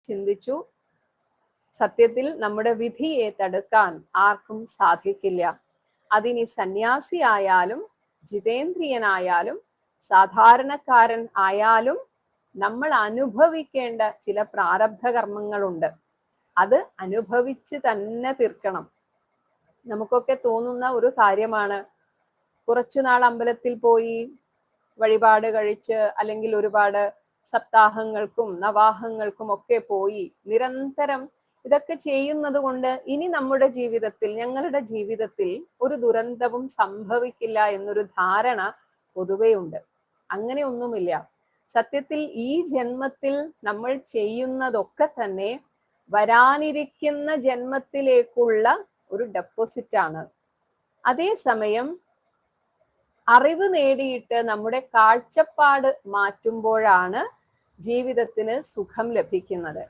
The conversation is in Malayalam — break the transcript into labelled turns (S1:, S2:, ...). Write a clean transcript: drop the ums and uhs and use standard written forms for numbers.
S1: ചിന്തിച്ചു, സത്യത്തിൽ നമ്മുടെ വിധിയെ തടുക്കാൻ ആർക്കും സാധിക്കില്ല. അതിനി സന്യാസിയായാലും ജിതേന്ദ്രിയനായാലും സാധാരണക്കാരൻ ആയാലും നമ്മൾ അനുഭവിക്കേണ്ട ചില പ്രാരബ്ധ കർമ്മങ്ങളുണ്ട്. അത് അനുഭവിച്ച് തന്നെ തീർക്കണം. നമുക്കൊക്കെ തോന്നുന്ന ഒരു കാര്യമാണ്, കുറച്ചുനാൾ അമ്പലത്തിൽ പോയി വഴിപാട് കഴിച്ച് അല്ലെങ്കിൽ ഒരുപാട് സപ്താഹങ്ങൾക്കും നവാഹങ്ങൾക്കും ഒക്കെ പോയി നിരന്തരം ഇതൊക്കെ ചെയ്യുന്നത് കൊണ്ട് ഇനി നമ്മുടെ ജീവിതത്തിൽ, ഞങ്ങളുടെ ജീവിതത്തിൽ ഒരു ദുരന്തവും സംഭവിക്കില്ല എന്നൊരു ധാരണ പൊതുവെ ഉണ്ട്. അങ്ങനെ ഒന്നുമില്ല. സത്യത്തിൽ ഈ ജന്മത്തിൽ നമ്മൾ ചെയ്യുന്നതൊക്കെ തന്നെ വരാനിരിക്കുന്ന ജന്മത്തിലേക്കുള്ള ഒരു ഡെപ്പോസിറ്റ് ആണ്. അതേസമയം അറിവ് നേടിയിട്ട് നമ്മുടെ കാഴ്ചപ്പാട് മാറ്റുമ്പോഴാണ് ജീവിതത്തിന് സുഖം ലഭിക്കുന്നത്.